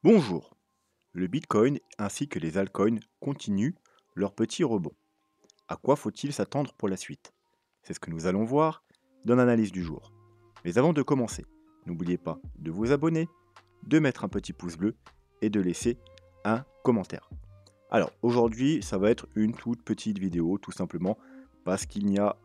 Bonjour. Le Bitcoin ainsi que les altcoins continuent leur petit rebond. À quoi faut-il s'attendre pour la suite? C'est ce que nous allons voir dans l'analyse du jour. Mais avant de commencer, n'oubliez pas de vous abonner, de mettre un petit pouce bleu et de laisser un commentaire. Alors aujourd'hui, ça va être une toute petite vidéo, tout simplement parce qu'il n'y a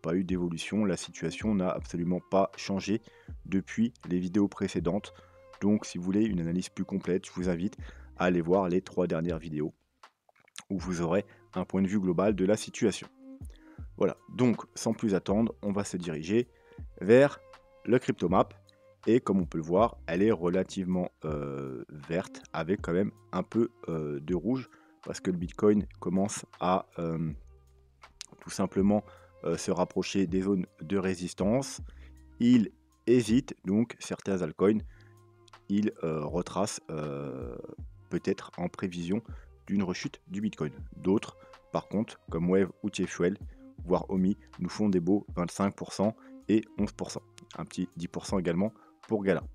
pas eu d'évolution. La situation n'a absolument pas changé depuis les vidéos précédentes. Donc si vous voulez une analyse plus complète, je vous invite à aller voir les 3 dernières vidéos où vous aurez un point de vue global de la situation. Voilà, donc sans plus attendre, on va se diriger vers le cryptomap. Et comme on peut le voir, elle est relativement verte avec quand même un peu de rouge parce que le Bitcoin commence à tout simplement se rapprocher des zones de résistance. Il hésite, donc certains altcoins, ils retracent peut-être en prévision d'une rechute du Bitcoin. D'autres, par contre, comme Wave ou Tiefuel, voire Omi, nous font des beaux 25% et 11%. Un petit 10% également pour Gala.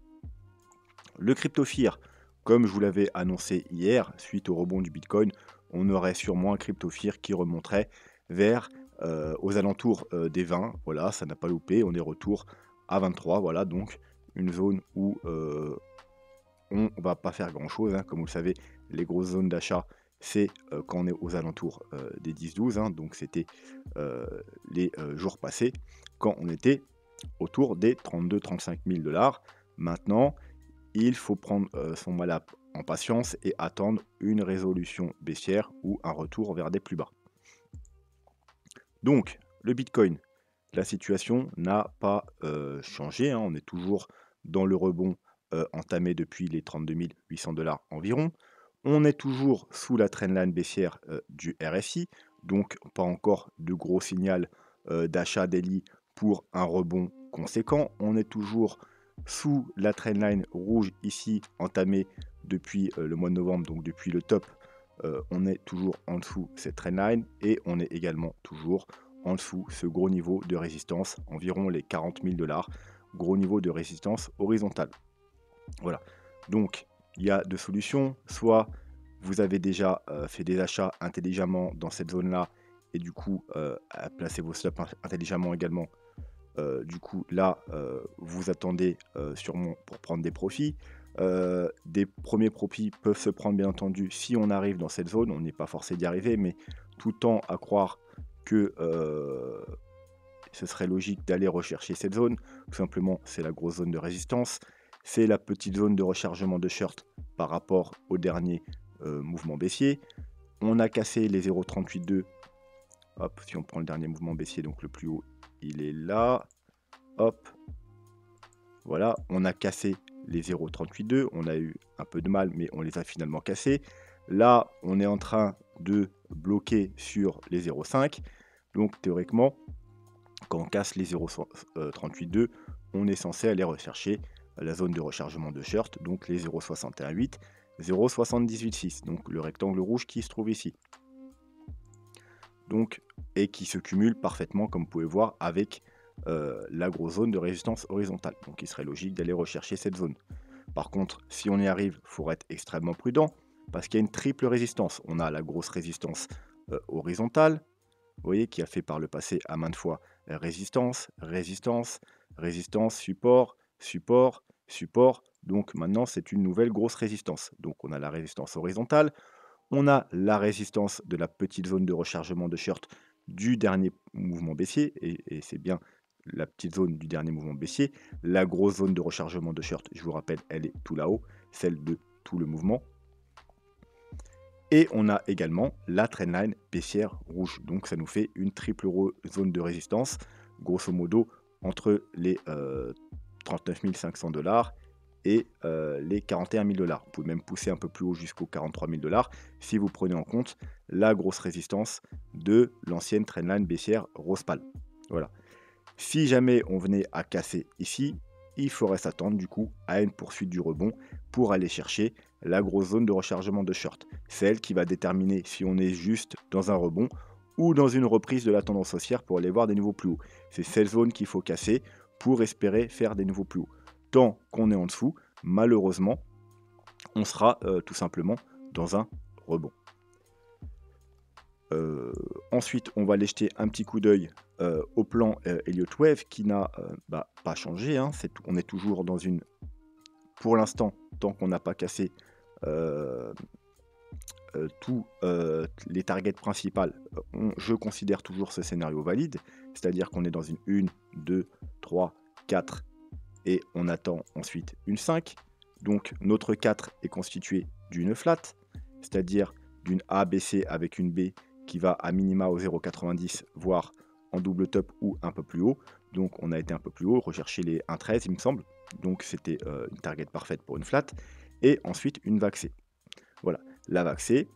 Le CryptoFear, comme je vous l'avais annoncé hier, suite au rebond du Bitcoin, on aurait sûrement un CryptoFear qui remonterait vers aux alentours des 20. Voilà, ça n'a pas loupé. On est retour à 23. Voilà, donc une zone où on va pas faire grand chose. Comme vous le savez, les grosses zones d'achat, c'est quand on est aux alentours des 10-12. Donc c'était les jours passés, quand on était autour des 32-35 000 dollars. Maintenant, il faut prendre son mal en patience et attendre une résolution baissière ou un retour vers des plus bas. Donc, le Bitcoin, la situation n'a pas changé. On est toujours dans le rebond entamé depuis les 32 800 dollars environ. On est toujours sous la trendline baissière du RSI, donc pas encore de gros signal d'achat daily pour un rebond conséquent. On est toujours sous la trendline rouge ici entamée depuis le mois de novembre, donc depuis le top. On est toujours en dessous cette trendline et on est également toujours en dessous ce gros niveau de résistance, environ les 40 000 dollars, gros niveau de résistance horizontale. Voilà, donc il y a deux solutions, soit vous avez déjà fait des achats intelligemment dans cette zone-là et du coup placez vos stops intelligemment également. Du coup là vous attendez sûrement pour prendre des profits. Des premiers profits peuvent se prendre bien entendu si on arrive dans cette zone, on n'est pas forcé d'y arriver, mais tout tend à croire que ce serait logique d'aller rechercher cette zone. Tout simplement, c'est la grosse zone de résistance. C'est la petite zone de rechargement de short par rapport au dernier mouvement baissier. On a cassé les 0,382. Hop, si on prend le dernier mouvement baissier, donc le plus haut, il est là. Hop. Voilà, on a cassé les 0,382. On a eu un peu de mal, mais on les a finalement cassés. Là, on est en train de bloquer sur les 0,5. Donc, théoriquement, quand on casse les 0,382, on est censé aller rechercher la zone de rechargement de short, donc les 0,618, 0,786, donc le rectangle rouge qui se trouve ici. Donc, et qui se cumule parfaitement, comme vous pouvez voir, avec la grosse zone de résistance horizontale. Donc il serait logique d'aller rechercher cette zone. Par contre, si on y arrive, il faudra être extrêmement prudent, parce qu'il y a une triple résistance. On a la grosse résistance horizontale, vous voyez, qui a fait par le passé à maintes fois résistance, résistance, résistance, support, support, support. Donc maintenant, c'est une nouvelle grosse résistance. Donc on a la résistance horizontale, on a la résistance de la petite zone de rechargement de short du dernier mouvement baissier, et c'est bien la petite zone du dernier mouvement baissier. La grosse zone de rechargement de short, je vous rappelle, elle est tout là-haut, celle de tout le mouvement. Et on a également la trendline baissière rouge. Donc ça nous fait une triple zone de résistance, grosso modo, entre les 39 500 dollars et les 41 000 dollars. Vous pouvez même pousser un peu plus haut jusqu'aux 43 000 dollars si vous prenez en compte la grosse résistance de l'ancienne trendline baissière rose pâle. Voilà. Si jamais on venait à casser ici, il faudrait s'attendre du coup à une poursuite du rebond pour aller chercher la grosse zone de rechargement de short. Celle qui va déterminer si on est juste dans un rebond ou dans une reprise de la tendance haussière pour aller voir des niveaux plus hauts. C'est cette zone qu'il faut casser pour espérer faire des niveaux plus hauts. Tant qu'on est en dessous, malheureusement, on sera tout simplement dans un rebond. Ensuite, on va aller jeter un petit coup d'œil au plan Elliott Wave qui n'a pas changé, hein, on est toujours dans une... Pour l'instant, tant qu'on n'a pas cassé tous les targets principales, je considère toujours ce scénario valide, c'est-à-dire qu'on est dans une 1, 2, 3, 4 et on attend ensuite une 5. Donc notre 4 est constitué d'une flat, c'est-à-dire d'une A BC avec une B qui va à minima au 0,90, voire en double top ou un peu plus haut. Donc on a été un peu plus haut, rechercher les 1,13 il me semble. Donc c'était une target parfaite pour une flat. Et ensuite une vague C. Voilà, la vague C,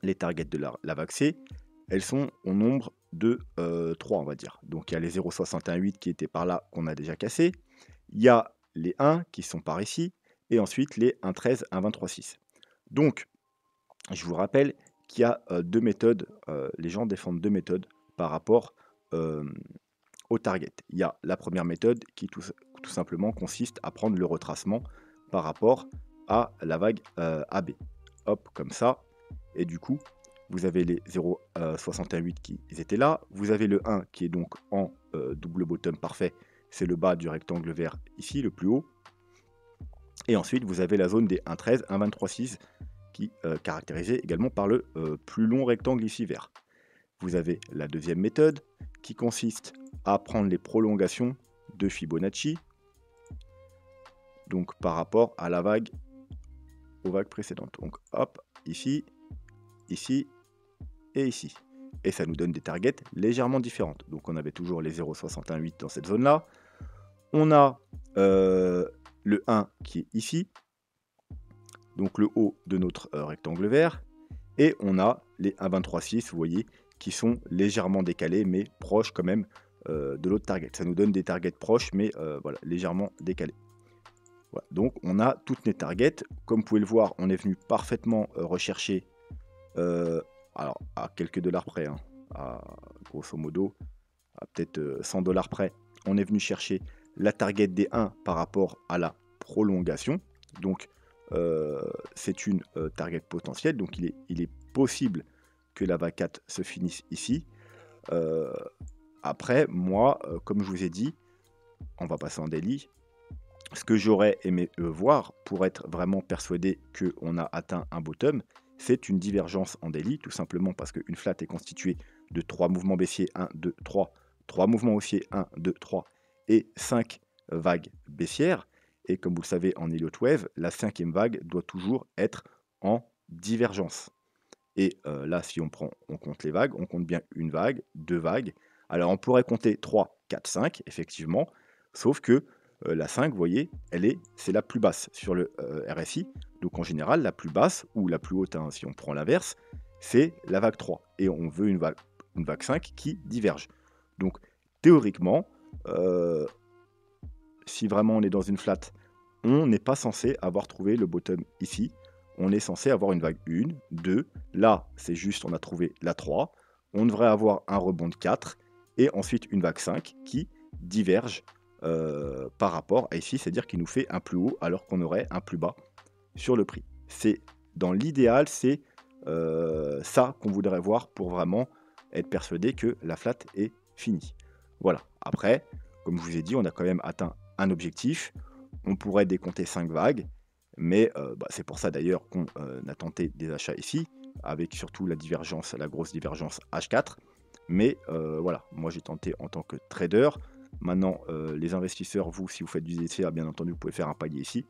les targets de la vague C, elles sont au nombre de 3 on va dire. Donc il y a les 0,618 qui étaient par là qu'on a déjà cassé. Il y a les 1 qui sont par ici. Et ensuite les 1,13, 1,23,6. Donc je vous rappelle qu'il y a deux méthodes, les gens défendent deux méthodes par rapport au target. Il y a la première méthode qui tout simplement consiste à prendre le retracement par rapport à la vague AB. Hop, comme ça. Et du coup, vous avez les 0,68 qui étaient là. Vous avez le 1 qui est donc en double bottom parfait. C'est le bas du rectangle vert ici, le plus haut. Et ensuite, vous avez la zone des 1,13, 1,23,6 qui est caractérisée également par le plus long rectangle ici vert. Vous avez la deuxième méthode qui consiste à prendre les prolongations de Fibonacci, donc par rapport à la vague, aux vagues précédentes. Donc hop, ici, ici et ici. Et ça nous donne des targets légèrement différentes. Donc on avait toujours les 0,618 dans cette zone-là. On a le 1 qui est ici, donc le haut de notre rectangle vert. Et on a les 1,23,6, vous voyez, qui sont légèrement décalés, mais proches quand même de l'autre target. Ça nous donne des targets proches, mais voilà, légèrement décalés. Voilà. Donc on a toutes les targets. Comme vous pouvez le voir, on est venu parfaitement rechercher, alors à quelques dollars près, hein, à, grosso modo, à peut-être 100 dollars près, on est venu chercher la target des 1 par rapport à la prolongation. Donc c'est une target potentielle, donc il est possible que la vague 4 se finisse ici. Après, moi, comme je vous ai dit, on va passer en daily. Ce que j'aurais aimé voir pour être vraiment persuadé qu'on a atteint un bottom, c'est une divergence en daily, tout simplement parce qu'une flat est constituée de 3 mouvements baissiers, 1, 2, 3, 3 mouvements haussiers, 1, 2, 3, et 5 vagues baissières. Et comme vous le savez, en Elliott Wave, la 5e vague doit toujours être en divergence. Et là, si on compte les vagues, on compte bien une vague, deux vagues. Alors, on pourrait compter 3, 4, 5, effectivement, sauf que la 5, vous voyez, c'est la plus basse sur le RSI. Donc, en général, la plus basse, ou la plus haute, hein, si on prend l'inverse, c'est la vague 3. Et on veut une vague 5 qui diverge. Donc, théoriquement, si vraiment on est dans une flat, on n'est pas censé avoir trouvé le bottom ici. On est censé avoir une vague 1, 2. Là, c'est juste, on a trouvé la 3. On devrait avoir un rebond de 4. Et ensuite, une vague 5 qui diverge par rapport à ici. C'est-à-dire qu'il nous fait un plus haut alors qu'on aurait un plus bas sur le prix. Dans l'idéal, c'est ça qu'on voudrait voir pour vraiment être persuadé que la flat est finie. Voilà. Après, comme je vous ai dit, on a quand même atteint un objectif. On pourrait décompter 5 vagues, mais c'est pour ça d'ailleurs qu'on a tenté des achats ici, avec surtout la divergence, la grosse divergence H4. Mais voilà, moi j'ai tenté en tant que trader. Maintenant, les investisseurs, vous, si vous faites du DCA, bien entendu, vous pouvez faire un palier ici.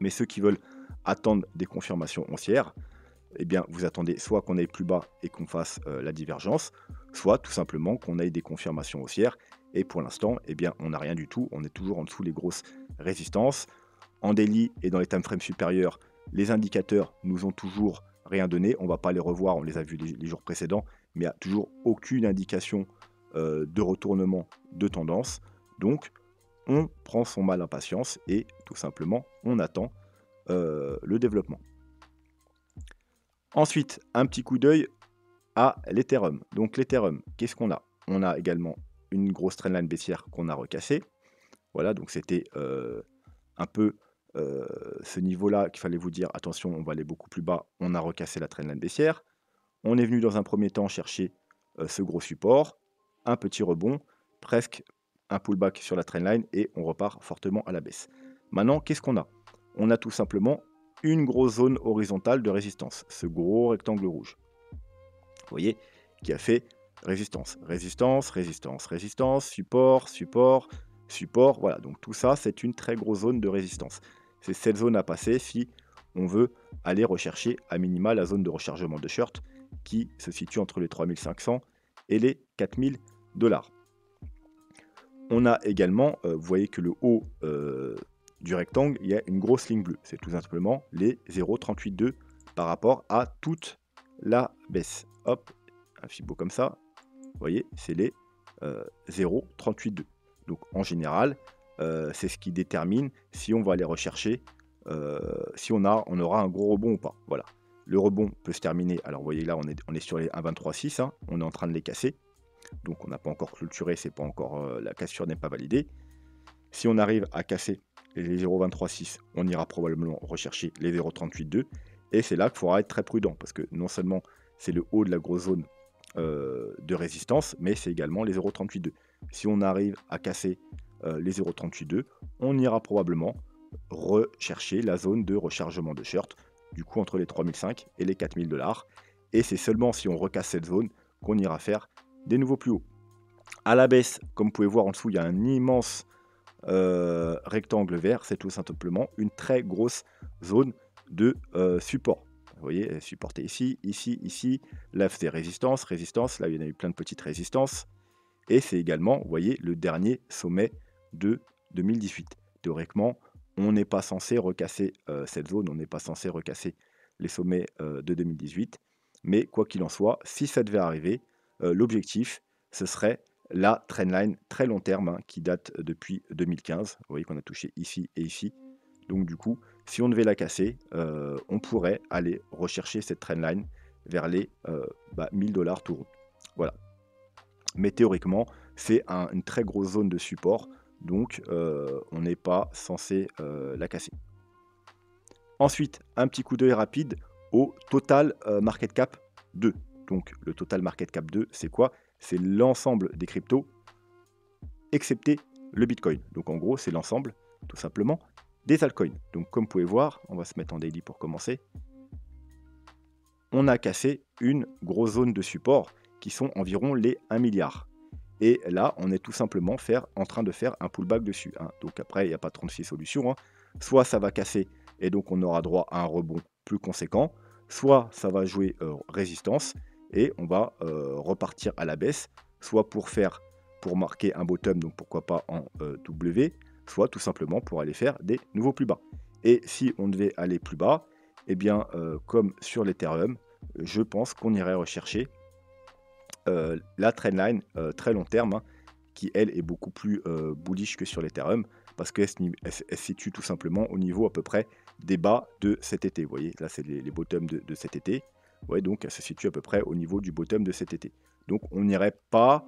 Mais ceux qui veulent attendre des confirmations haussières, eh bien, vous attendez soit qu'on aille plus bas et qu'on fasse la divergence, soit tout simplement qu'on ait des confirmations haussières. Et pour l'instant, eh bien, on n'a rien du tout. On est toujours en dessous les grosses résistances. En daily et dans les time frames supérieurs, les indicateurs nous ont toujours rien donné. On ne va pas les revoir, on les a vus les jours précédents, mais il n'y a toujours aucune indication de retournement de tendance. Donc, on prend son mal en patience et tout simplement, on attend le développement. Ensuite, un petit coup d'œil à l'Ethereum. Donc l'Ethereum, qu'est-ce qu'on a? On a également une grosse trendline baissière qu'on a recassée. Voilà, donc c'était un peu ce niveau-là qu'il fallait vous dire: «Attention, on va aller beaucoup plus bas», on a recassé la trendline baissière. On est venu dans un premier temps chercher, ce gros support, un petit rebond, presque un pullback sur la trendline et on repart fortement à la baisse. Maintenant, qu'est-ce qu'on a? On a tout simplement une grosse zone horizontale de résistance, ce gros rectangle rouge. Vous voyez? Qui a fait résistance, résistance, résistance, résistance, support, support, support. Voilà, donc tout ça, c'est une très grosse zone de résistance. C'est cette zone à passer si on veut aller rechercher à minima la zone de rechargement de short qui se situe entre les 3500 et les 4000 dollars. On a également, vous voyez que le haut du rectangle, il y a une grosse ligne bleue. C'est tout simplement les 0,382 par rapport à toute la baisse. Hop, un fibo comme ça, vous voyez, c'est les 0,382. Donc en général, c'est ce qui détermine si on va aller rechercher, si on aura un gros rebond ou pas. Voilà. Le rebond peut se terminer. Alors vous voyez là, on est sur les 1,23,6, hein, on est en train de les casser. Donc on n'a pas encore clôturé, c'est pas encore, la cassure n'est pas validée. Si on arrive à casser les 0,236, on ira probablement rechercher les 0,382 et c'est là qu'il faudra être très prudent parce que non seulement c'est le haut de la grosse zone de résistance, mais c'est également les 0,382. Si on arrive à casser les 0,382, on ira probablement rechercher la zone de rechargement de short, du coup entre les 3005 et les 4000 dollars. Et c'est seulement si on recasse cette zone qu'on ira faire des nouveaux plus hauts. À la baisse, comme vous pouvez voir en dessous, il y a un immense rectangle vert, c'est tout simplement une très grosse zone de support. Vous voyez, supporté ici, ici, ici. Là, c'est résistance, résistance. Là, il y en a eu plein de petites résistances. Et c'est également, vous voyez, le dernier sommet de 2018. Théoriquement, on n'est pas censé recasser cette zone, on n'est pas censé recasser les sommets de 2018. Mais quoi qu'il en soit, si ça devait arriver, l'objectif, ce serait la trendline très long terme hein, qui date depuis 2015. Vous voyez qu'on a touché ici et ici. Donc du coup, si on devait la casser, on pourrait aller rechercher cette trendline vers les 1000 dollars tout rond. Voilà. Mais théoriquement, c'est une très grosse zone de support, donc on n'est pas censé la casser. Ensuite, un petit coup d'œil rapide au total market cap 2. Donc le total market cap 2, c'est quoi? C'est l'ensemble des cryptos, excepté le Bitcoin. Donc en gros, c'est l'ensemble, tout simplement, des altcoins. Donc comme vous pouvez voir, on va se mettre en daily pour commencer. On a cassé une grosse zone de support qui sont environ les 1 milliard. Et là, on est tout simplement en train de faire un pullback dessus. Hein. Donc après, il n'y a pas 36 solutions. Hein. Soit ça va casser et donc on aura droit à un rebond plus conséquent, soit ça va jouer résistance et on va repartir à la baisse, soit pour marquer un bottom, donc pourquoi pas en W, soit tout simplement pour aller faire des nouveaux plus bas. Et si on devait aller plus bas, eh bien, comme sur l'Ethereum, je pense qu'on irait rechercher la trendline très long terme, hein, qui elle est beaucoup plus bullish que sur l'Ethereum, parce qu'elle se situe tout simplement au niveau à peu près des bas de cet été. Vous voyez, là c'est les bottoms de cet été. Ouais, donc elle se situe à peu près au niveau du bottom de cet été. Donc on n'irait pas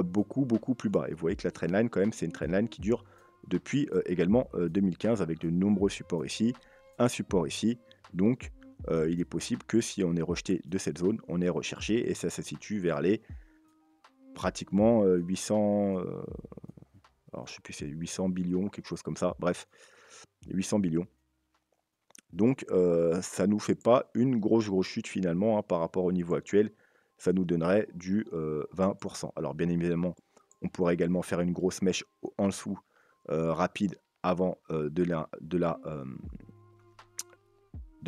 beaucoup plus bas. Et vous voyez que la trendline quand même, c'est une trendline qui dure depuis également 2015 avec de nombreux supports ici, un support ici. Donc il est possible que si on est rejeté de cette zone, on est recherché et ça se situe vers les pratiquement 800, alors je sais plus, c'est 800 billions, quelque chose comme ça, bref, 800 billions. Donc ça nous fait pas une grosse chute finalement hein, par rapport au niveau actuel, ça nous donnerait du 20%. Alors bien évidemment, on pourrait également faire une grosse mèche en dessous rapide avant de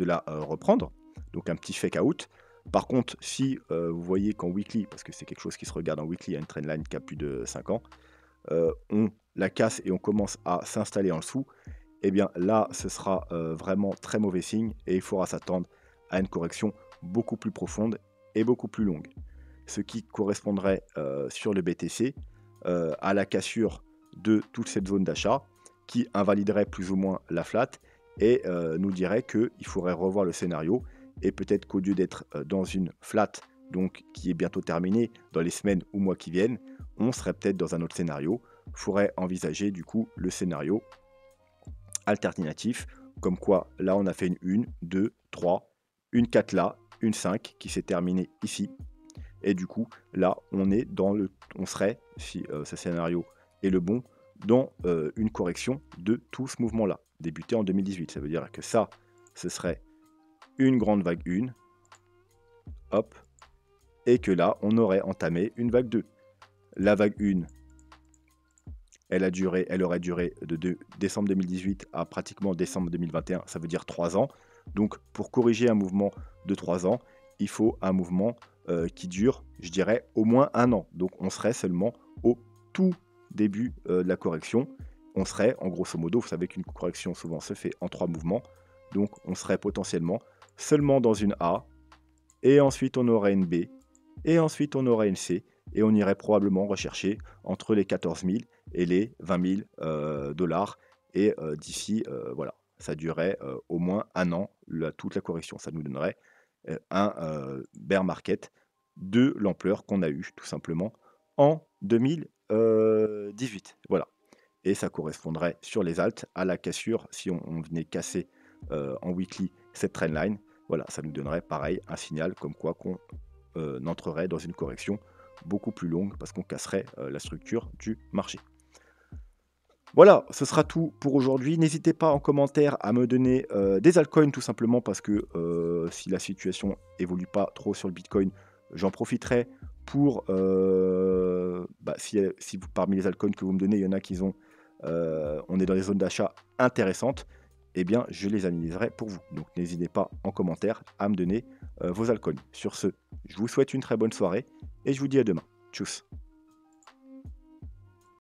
la reprendre, donc un petit fake out. Par contre, si vous voyez qu'en weekly, parce que c'est quelque chose qui se regarde en weekly, il y a une trendline qui a plus de 5 ans, on la casse et on commence à s'installer en dessous, et bien là, ce sera vraiment très mauvais signe et il faudra s'attendre à une correction beaucoup plus profonde et beaucoup plus longue. Ce qui correspondrait sur le BTC à la cassure de toute cette zone d'achat qui invaliderait plus ou moins la flat et nous dirait qu'il faudrait revoir le scénario et peut-être qu'au lieu d'être dans une flat donc qui est bientôt terminée dans les semaines ou mois qui viennent, on serait peut-être dans un autre scénario. Il faudrait envisager du coup le scénario alternatifs, comme quoi là on a fait une 2, 3, une 4 là, une 5 qui s'est terminée ici. Et du coup, là, on serait, si ce scénario est le bon, dans une correction de tout ce mouvement-là, débuté en 2018. Ça veut dire que ça, ce serait une grande vague 1, hop, et que là, on aurait entamé une vague 2. La vague 1, elle aurait duré de décembre 2018 à pratiquement décembre 2021, ça veut dire 3 ans. Donc, pour corriger un mouvement de 3 ans, il faut un mouvement qui dure, je dirais, au moins 1 an. Donc, on serait seulement au tout début de la correction. On serait, en grosso modo, vous savez qu'une correction souvent se fait en 3 mouvements. Donc, on serait potentiellement seulement dans une A, et ensuite on aurait une B, et ensuite on aurait une C, et on irait probablement rechercher entre les 14 000 et les 20 000 dollars. Et d'ici, voilà, ça durerait au moins 1 an, toute la correction. Ça nous donnerait un bear market de l'ampleur qu'on a eu tout simplement en 2018. Voilà. Et ça correspondrait sur les alts à la cassure, si on venait casser en weekly cette trendline. Voilà, ça nous donnerait pareil un signal comme quoi qu'on entrerait dans une correction beaucoup plus longue parce qu'on casserait la structure du marché. Voilà, ce sera tout pour aujourd'hui. N'hésitez pas en commentaire à me donner des altcoins tout simplement parce que si la situation évolue pas trop sur le Bitcoin, j'en profiterai pour, si parmi les altcoins que vous me donnez, il y en a qui ont, on est dans des zones d'achat intéressantes, eh bien je les analyserai pour vous. Donc n'hésitez pas en commentaire à me donner vos altcoins. Sur ce, je vous souhaite une très bonne soirée et je vous dis à demain. Tchuss.